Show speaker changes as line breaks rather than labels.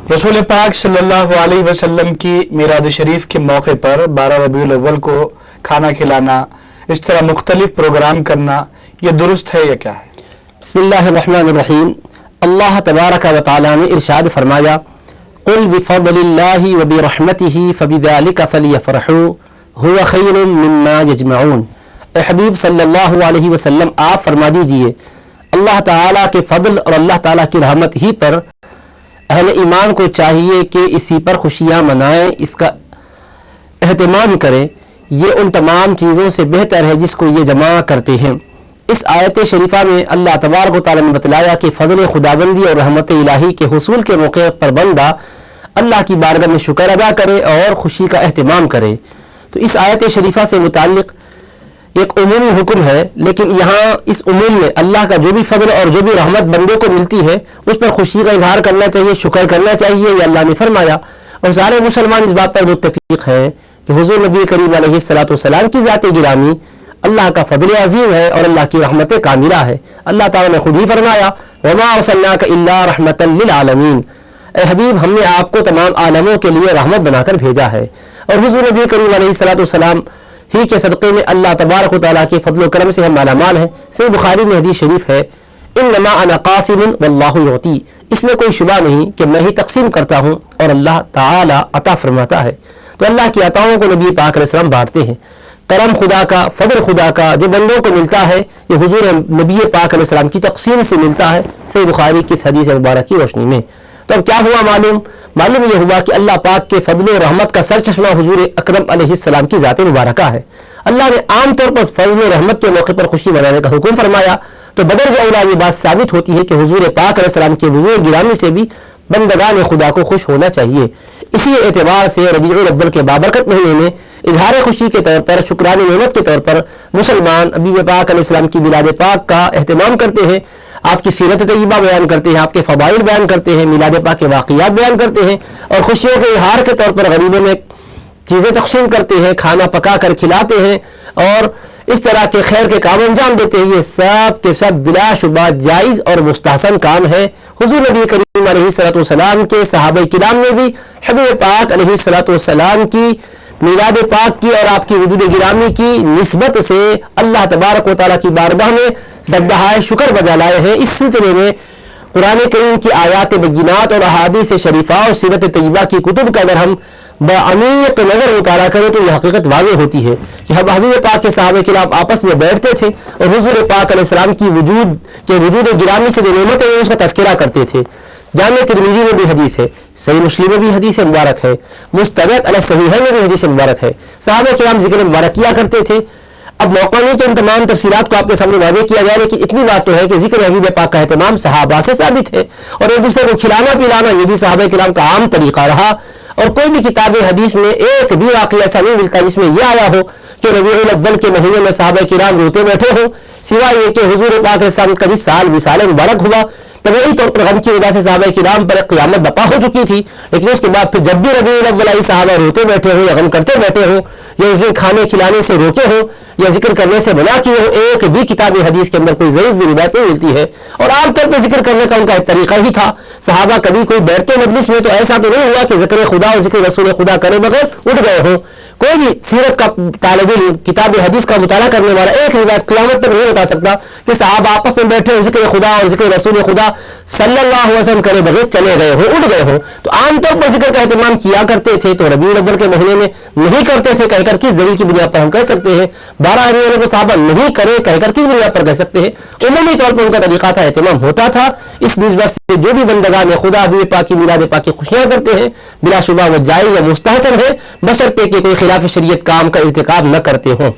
रसूल पाक सल्लल्लाहु अलैहि वसल्लम की मिलाद शरीफ के मौके पर 12 रबीउल अव्वल को खाना खिलाना, इस तरह मुख्तलिफ प्रोग्राम करना, ये दुरुस्त है या क्या है?
बिस्मिल्लाहिर्रहमानिर्रहीम। अल्लाह तबारक व तआला ने इरशाद फरमाया, कुल बिफज़लिल्लाहि व बिरहमतिही फबिज़ालिका फ़लियफ़रहू हुवा खैरुम मिम्मा यजमऊन। ए हबीब सल्लल्लाहु अलैहि वसल्लम, आप फरमा दीजिए अल्लाह ताला के फضل और अल्लाह ताला की रहमत ही पर अहले ईमान को चाहिए कि इसी पर खुशियाँ मनाएं, इसका एहतमाम करें। ये उन तमाम चीज़ों से बेहतर है जिसको ये जमा करते हैं। इस आयत शरीफा में अल्लाह तबारक व तआला ने बतलाया कि फ़ज़ल खुदाबंदी और रहमत इलाही के हुसूल के मौके पर बंदा अल्लाह की बारगाह में शुक्र अदा करे और खुशी का एहतमाम करे। तो इस आयत शरीफा से मुताल्लिक़ एक उमूमी हुक्म है, लेकिन यहाँ इस उमूम में अल्लाह का जो भी फजल और जो भी रहमत बंदे को मिलती है उस पर खुशी का इजहार करना चाहिए, शुक्र करना चाहिए, ये अल्लाह ने फरमाया। और सारे मुसलमान इस बात पर मुत्तफिक हैं कि हुज़ूर नबी करीम अलैहिस्सलातु वस्सलाम की ज़ात गिरामी अल्लाह का फजल अज़ीम है और अल्लाह की रहमत कामिला है। अल्लाह ताला ने खुद ही फरमाया, वमा अर्सलनाका इल्ला रहमतन लिल आलमीन। ए हबीब, हमने आपको तमाम आलमों के लिए रहमत बनाकर भेजा है। और हुज़ूर नबी करीम अलैहिस्सलातु वस्सलाम ही के सदक़े में अल्लाह तबारक व तआला के फضल व करम से हम मालामाल हैं। सही बुखारी में हदीस शरीफ है, इन्नमा अना क़ासिमुन वल्लाहु युती। इसमें कोई शुबा नहीं कि मैं ही तकसीम करता हूँ और अल्लाह ताला अता फरमाता है। तो अल्लाह की अताओं को नबी पाक अलैहिस्सलाम बांटते हैं। करम खुदा का, फضل खुदा का जो बंदों को मिलता है, ये हुजूर नबी पाक अलैहिस्सलाम की तकसीम से मिलता है। सही बुखारी की इस हदीस मुबारक की रोशनी में तो अब क्या हुआ मालूम यह हुआ कि अल्लाह पाक के फضل और रहमत का सरचश्मा हुजूर अकरम अलैहिस्सलाम की ज़ात मुबारका है। अल्लाह ने आम तौर पर फضل और रहमत के मौके पर खुशी मनाने का हुक्म फरमाया। तो बदर औला ये बात साबित होती है कि हुजूर पाक अलैहिस्सलाम के वजूद गिरामी से भी बंदगान खुदा को खुश होना चाहिए। इसी एतबार से रबीउल अव्वल के बाबरकत महीने में इजहार खुशी के तौर पर, शुक्रानी नेमत के तौर पर मुसलमान हबीब पाक अलैहिस्सलाम की मिलाद पाक का एहतमाम करते हैं, आपकी सीरत तय्यबा बयान करते हैं, आपके फ़दाइल बयान करते हैं, मिलाद पाक के वाक़ियात बयान करते हैं और खुशियों के इजहार के तौर पर गरीबों में चीज़ें तक़सीम करते हैं, खाना पका कर खिलाते हैं और इस तरह के खैर के काम अंजाम देते हैं। ये सब के सब बिलाशुबा जायज़ और मुस्तहसन काम है। हुज़ूर नबी करीम अलैहिस्सलातु वस्सलाम के सहाबा किराम ने भी हबीब पाक अलैहिस्सलातु वस्सलाम की मिलाद पाक की और आपकी वजूद गिरामी की निस्बत से अल्लाह तबारक व तआला की बारगाह में सजदाए शुक्र बजा लाए हैं। इस सिलसिले में कुरान करीम की आयात बय्यिनात और अहादीस शरीफा और सीरत तय्यबा की कुतुब का अगर हम बाअमीक़ नज़र मुताला करें तो यह हकीकत वाज़ेह होती है कि हबीब पाक के सहाबा किराम आपस में बैठते थे और हुज़ूर पाक अलैहिस्सलाम की वजूद गिरामी से जो नेमतें हैं उसका तज़किरा करते थे। जामे तिरमिज़ी में भी हदीस है, सही मुस्लिम में भी हदीस मुबारक है, मुस्तदरक अला सहीहैन में भी हदीस मुबारक है। सहाबा किराम जिक्र मुबारक किया करते थे। अब मौका नहीं तो इन तमाम तफसीलात को आपके सामने वाज़ेह किया जाए, लेकिन इतनी बात तो है कि जिक्र हबीब पाक का एहतमाम सहाबा से साबित है और एक दूसरे को खिलाना पिलाना ये भी सहाबा किराम का आम तरीका रहा। और कोई भी किताब हदीस में एक भी वाक़या ऐसा नहीं मिलता जिसमें यह आया हो कि रबीउल अव्वल के महीने में सहाबा किराम रोते बैठे हो, सिवाय ये कि हुजूर पाक अलैहिस्सलाम का जिस साल विसाल मुबारक हुआ तो वही तौर पर गम की वजह से सहाबा किराम पर क़यामत बपा हो चुकी थी। लेकिन उसके बाद फिर जब भी रबीउल अव्वल आई सहाबा रोते बैठे हो या गम करते बैठे हो या उस दिन खाने खिलाने से रोके हो या जिक्र करने से मना किए हो, एक भी किताब हदीस के अंदर कोई ज़ईफ़ भी रिवायत नहीं मिलती है। और आमतौर पर जिक्र करने का उनका एक तरीका ही था। सहाबा कभी कोई बैठते मजलिस में तो ऐसा तो नहीं हुआ कि ज़िक्र खुदा और ज़िक्र रसूल खुदा करे बगैर उठ गए हो। कोई भी सीरत का तालिब इल्म, किताब हदीस का मुताला करने वाला एक रिवायत क़यामत तक नहीं बता सकता कि सहाबा आपस में बैठे हो ज़िक्र खुदा और ज़िक्र रसूल खुदा सल्लल्लाहु अलैहि वसल्लम करे बगैर चले गए हो, उठ गए हो। तो आमतौर पर जिक्र का एहतमाम किया करते थे। तो रबीउल अव्वल के महीने में नहीं करते थे कहकर किस दलील की बुनियाद पर हम कह सकते हैं? 12 रबीउल को सहाबा नहीं करे कहकर किस बुनियाद पर कह सकते हैं? उमूमी तौर पर उनका तरीका था, एहतमाम होता था। इस निस्बत से जो भी बंदगान खुदा हबीब पाक की मिलाद पाक की खुशियाँ करते हैं बिलाशुबा वो जायज़ या मुस्तहसन है, बशर्ते कि कोई खिलाफ शरीयत काम का इर्तिकाब न करते हों।